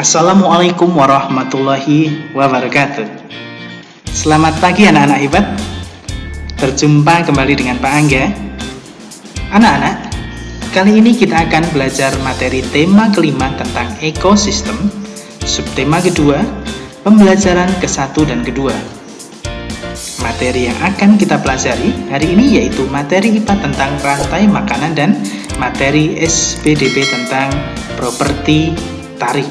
Assalamualaikum warahmatullahi wabarakatuh. Selamat pagi anak-anak hebat. Berjumpa kembali dengan Pak Angga. Anak-anak, kali ini kita akan belajar materi tema kelima tentang ekosistem, subtema kedua, pembelajaran ke-1 dan kedua. Materi yang akan kita pelajari hari ini yaitu materi IPA tentang rantai makanan dan materi SPDB tentang properti tarik.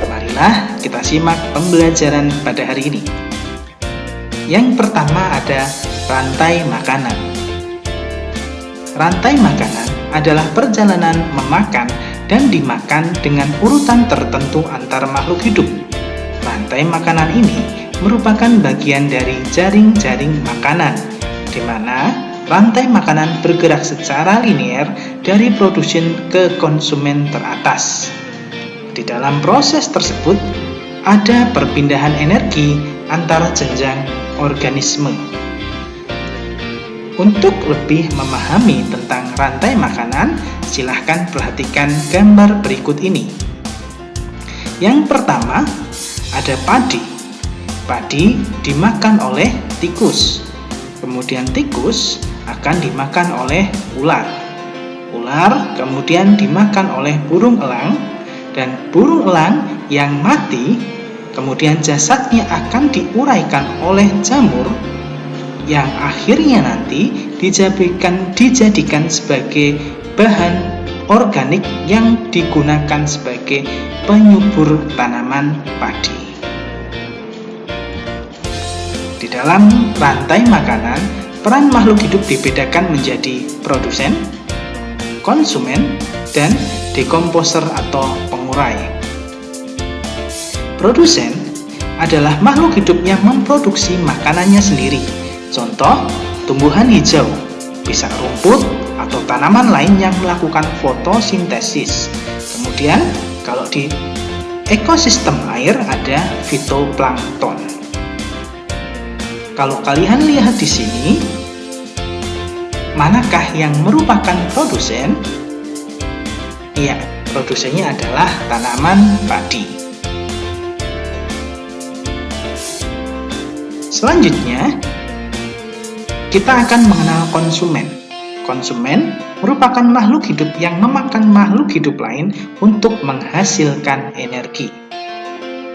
Marilah kita simak pembelajaran pada hari ini. Yang pertama ada rantai makanan. Rantai makanan adalah perjalanan memakan dan dimakan dengan urutan tertentu antar makhluk hidup. Rantai makanan ini merupakan bagian dari jaring-jaring makanan, di mana rantai makanan bergerak secara linear dari produsen ke konsumen teratas. Di dalam proses tersebut, ada perpindahan energi antara jenjang organisme. Untuk lebih memahami tentang rantai makanan, silahkan perhatikan gambar berikut ini. Yang pertama, ada padi. Padi dimakan oleh tikus. Kemudian tikus akan dimakan oleh ular. Ular kemudian dimakan oleh burung elang, dan burung elang yang mati kemudian jasadnya akan diuraikan oleh jamur yang akhirnya nanti dijadikan sebagai bahan organik yang digunakan sebagai penyubur tanaman padi. Di dalam rantai makanan, peran makhluk hidup dibedakan menjadi produsen, konsumen, dan dekomposer atau pengurai. Produsen adalah makhluk hidup yang memproduksi makanannya sendiri. Contoh, tumbuhan hijau, bisa rumput atau tanaman lain yang melakukan fotosintesis. Kemudian, kalau di ekosistem air ada fitoplankton. Kalau kalian lihat di sini, manakah yang merupakan produsen? Iya, produsennya adalah tanaman padi. Selanjutnya, kita akan mengenal konsumen. Konsumen merupakan makhluk hidup yang memakan makhluk hidup lain untuk menghasilkan energi.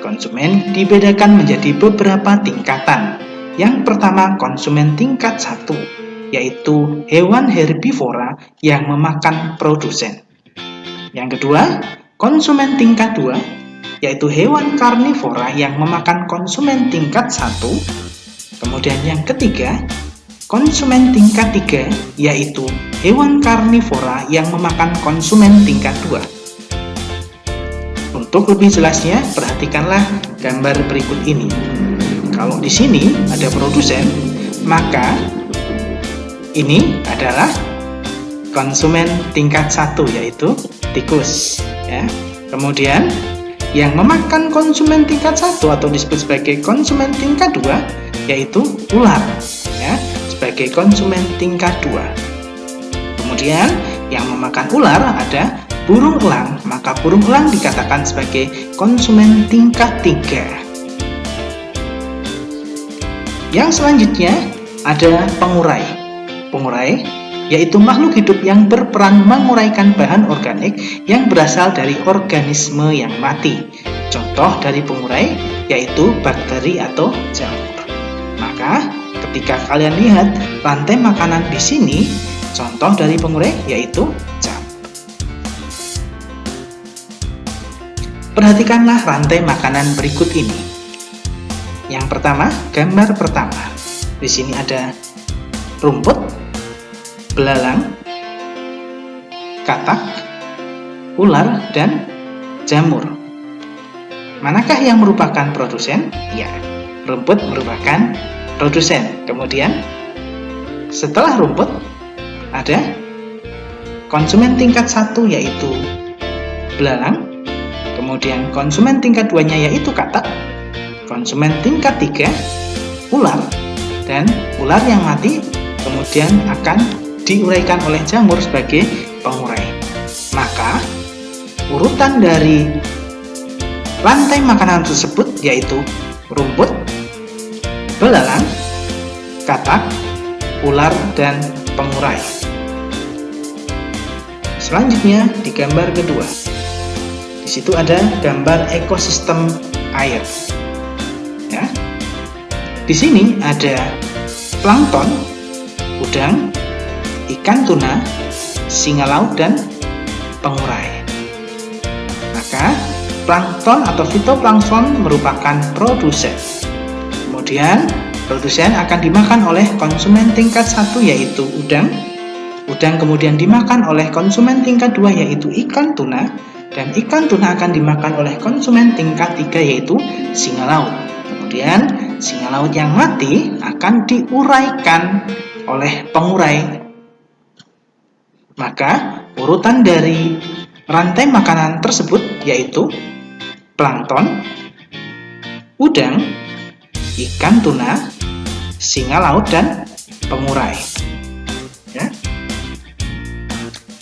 Konsumen dibedakan menjadi beberapa tingkatan. Yang pertama, konsumen tingkat 1, yaitu hewan herbivora yang memakan produsen. Yang kedua, konsumen tingkat 2, yaitu hewan karnivora yang memakan konsumen tingkat 1. Kemudian yang ketiga, konsumen tingkat 3, yaitu hewan karnivora yang memakan konsumen tingkat 2. Untuk lebih jelasnya, perhatikanlah gambar berikut ini. Kalau di sini ada produsen, maka ini adalah konsumen tingkat 1, yaitu tikus, ya. Kemudian yang memakan konsumen tingkat 1 atau disebut sebagai konsumen tingkat 2 yaitu ular, ya, sebagai konsumen tingkat 2. Kemudian yang memakan ular ada burung elang, maka burung elang dikatakan sebagai konsumen tingkat 3. Yang selanjutnya ada pengurai. Pengurai yaitu makhluk hidup yang berperan menguraikan bahan organik yang berasal dari organisme yang mati. Contoh dari pengurai yaitu bakteri atau jamur. Maka, ketika kalian lihat rantai makanan di sini, contoh dari pengurai yaitu jamur. Perhatikanlah rantai makanan berikut ini. Yang pertama, gambar pertama. Di sini ada rumput, belalang, katak, ular, dan jamur. Manakah yang merupakan produsen? Ya, rumput merupakan produsen. Kemudian, setelah rumput, ada konsumen tingkat 1 yaitu belalang. Kemudian konsumen tingkat 2-nya yaitu katak. Konsumen tingkat 3, ular. Dan ular yang mati kemudian akan diuraikan oleh jamur sebagai pengurai. Maka urutan dari rantai makanan tersebut yaitu rumput, belalang, katak, ular, dan pengurai. Selanjutnya di gambar kedua. Di situ ada gambar ekosistem air. Ya. Di sini ada plankton, udang, ikan tuna, singa laut, dan pengurai. Maka plankton atau fitoplankton merupakan produsen. Kemudian produsen akan dimakan oleh konsumen tingkat 1 yaitu udang. Udang kemudian dimakan oleh konsumen tingkat 2 yaitu ikan tuna, dan ikan tuna akan dimakan oleh konsumen tingkat 3 yaitu singa laut. Kemudian singa laut yang mati akan diuraikan oleh pengurai. Maka urutan dari rantai makanan tersebut yaitu plankton, udang, ikan tuna, singa laut, dan pengurai. Ya.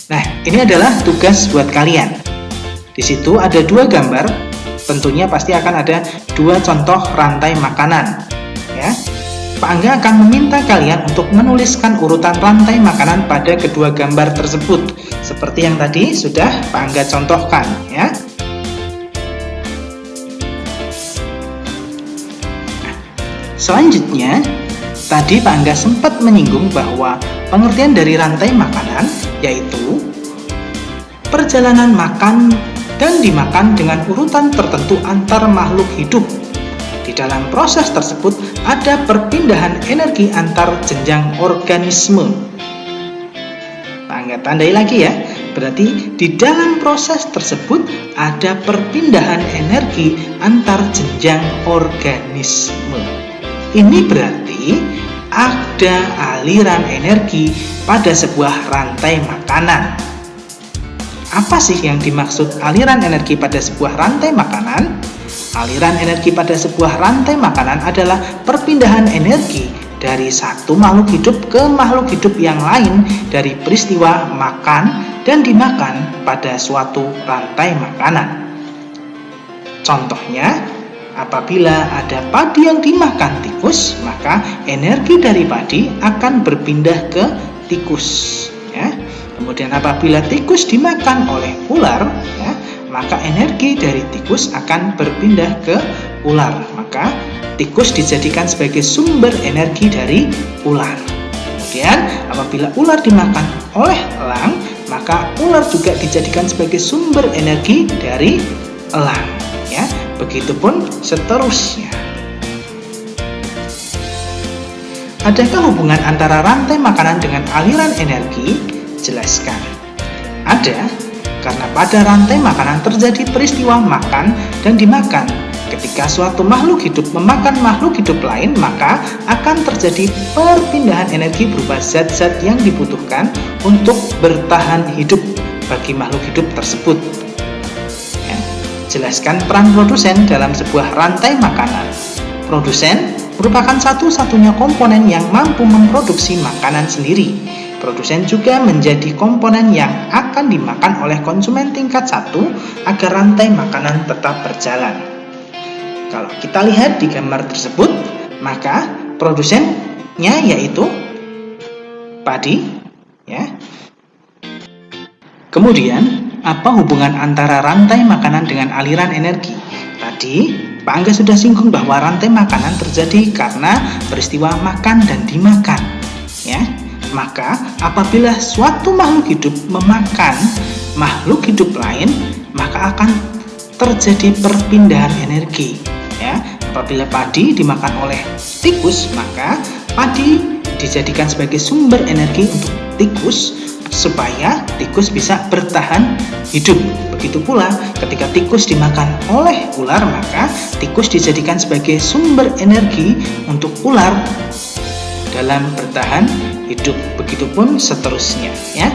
Nah, ini adalah tugas buat kalian. Di situ ada 2 gambar, tentunya pasti akan ada 2 contoh rantai makanan. Ya. Pak Angga akan meminta kalian untuk menuliskan urutan rantai makanan pada kedua gambar tersebut, seperti yang tadi sudah Pak Angga contohkan. Ya. Selanjutnya, tadi Pak Angga sempat menyinggung bahwa pengertian dari rantai makanan yaitu perjalanan makan dan dimakan dengan urutan tertentu antar makhluk hidup. Di dalam proses tersebut ada perpindahan energi antar jenjang organisme. Pak Angga tandai lagi ya, berarti di dalam proses tersebut ada perpindahan energi antar jenjang organisme. Ini berarti ada aliran energi pada sebuah rantai makanan. Apa sih yang dimaksud aliran energi pada sebuah rantai makanan? Aliran energi pada sebuah rantai makanan adalah perpindahan energi dari satu makhluk hidup ke makhluk hidup yang lain dari peristiwa makan dan dimakan pada suatu rantai makanan. Contohnya, apabila ada padi yang dimakan tikus, maka energi dari padi akan berpindah ke tikus. Ya. Kemudian apabila tikus dimakan oleh ular, ya, maka energi dari tikus akan berpindah ke ular. Maka tikus dijadikan sebagai sumber energi dari ular. Kemudian apabila ular dimakan oleh elang, maka ular juga dijadikan sebagai sumber energi dari elang. Ya, begitupun seterusnya. Adakah hubungan antara rantai makanan dengan aliran energi? Jelaskan. Ada, karena pada rantai makanan terjadi peristiwa makan dan dimakan. Ketika suatu makhluk hidup memakan makhluk hidup lain, maka akan terjadi perpindahan energi berupa zat-zat yang dibutuhkan untuk bertahan hidup bagi makhluk hidup tersebut. Ya. Jelaskan peran produsen dalam sebuah rantai makanan. Produsen merupakan satu-satunya komponen yang mampu memproduksi makanan sendiri. Produsen juga menjadi komponen yang akan dimakan oleh konsumen tingkat 1 agar rantai makanan tetap berjalan. Kalau kita lihat di gambar tersebut, maka produsennya yaitu padi, ya. Kemudian, apa hubungan antara rantai makanan dengan aliran energi? Tadi Pak Angga sudah singgung bahwa rantai makanan terjadi karena peristiwa makan dan dimakan, ya. Maka apabila suatu makhluk hidup memakan makhluk hidup lain, maka akan terjadi perpindahan energi. Ya, apabila padi dimakan oleh tikus, maka padi dijadikan sebagai sumber energi untuk tikus supaya tikus bisa bertahan hidup. Begitu pula ketika tikus dimakan oleh ular, maka tikus dijadikan sebagai sumber energi untuk ular dalam bertahan hidup. Begitupun seterusnya, ya.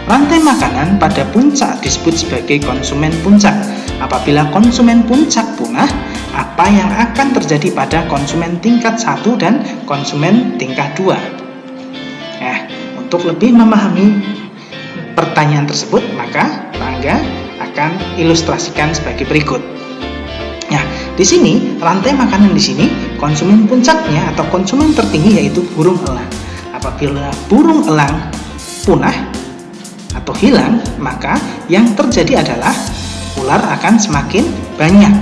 Rantai makanan pada puncak disebut sebagai konsumen puncak. Apabila konsumen puncak punah, apa yang akan terjadi pada konsumen tingkat 1 dan konsumen tingkat 2? Untuk lebih memahami pertanyaan tersebut, maka Pak Angga akan ilustrasikan sebagai berikut. Nah, di sini rantai makanan di sini konsumen puncaknya atau konsumen tertinggi yaitu burung elang. Apabila burung elang punah atau hilang, maka yang terjadi adalah ular akan semakin banyak.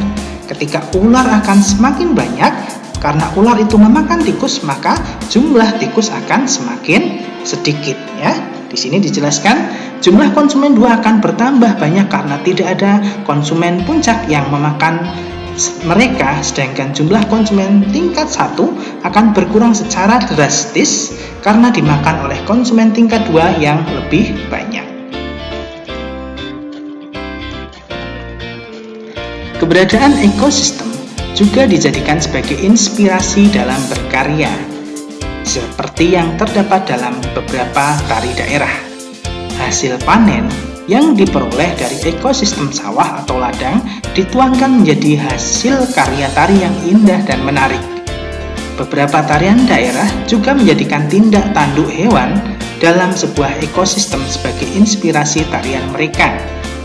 Ketika ular akan semakin banyak, karena ular itu memakan tikus, maka jumlah tikus akan semakin sedikit, ya. Di sini dijelaskan jumlah konsumen 2 akan bertambah banyak karena tidak ada konsumen puncak yang memakan mereka, sedangkan jumlah konsumen tingkat 1 akan berkurang secara drastis karena dimakan oleh konsumen tingkat 2 yang lebih banyak. Keberadaan ekosistem juga dijadikan sebagai inspirasi dalam berkarya, seperti yang terdapat dalam beberapa tari daerah. Hasil panen yang diperoleh dari ekosistem sawah atau ladang dituangkan menjadi hasil karya tari yang indah dan menarik. Beberapa tarian daerah juga menjadikan tindak tanduk hewan dalam sebuah ekosistem sebagai inspirasi tarian mereka.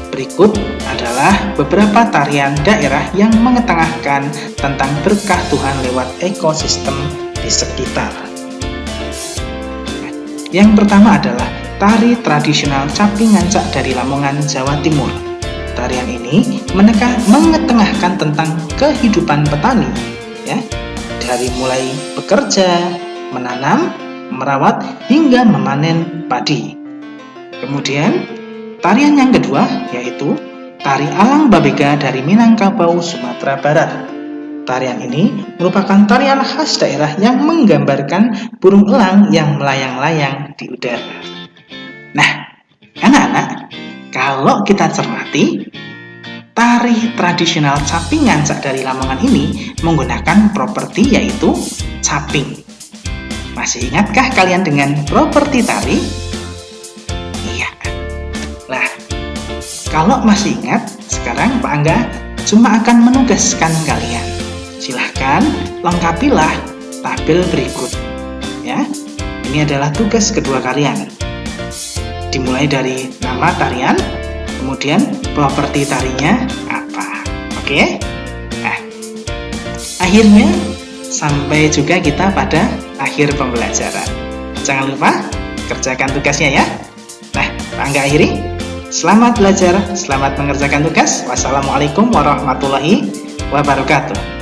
Berikut adalah beberapa tarian daerah yang mengetengahkan tentang berkah Tuhan lewat ekosistem di sekitar. Yang pertama adalah tari tradisional Capi Ngancak dari Lamongan, Jawa Timur. Tarian ini mengetengahkan tentang kehidupan petani, ya, dari mulai bekerja, menanam, merawat, hingga memanen padi. Kemudian, tarian yang kedua yaitu tari Alang Babega dari Minangkabau, Sumatera Barat. Tarian ini merupakan tarian khas daerah yang menggambarkan burung elang yang melayang-layang di udara. Nah, anak-anak, kalau kita cermati, tari tradisional Capi Ngancak dari Lamongan ini menggunakan properti yaitu caping. Masih ingatkah kalian dengan properti tari? Iya. Lah, kalau masih ingat, sekarang Pak Angga cuma akan menugaskan kalian. Silahkan lengkapilah tabel berikut. Ya, ini adalah tugas kedua kalian. Dimulai dari nama tarian, kemudian properti tarinya apa. Oke? Nah, akhirnya sampai juga kita pada akhir pembelajaran. Jangan lupa kerjakan tugasnya ya. Nah, Pak Angga akhiri. Selamat belajar, selamat mengerjakan tugas. Wassalamualaikum warahmatullahi wabarakatuh.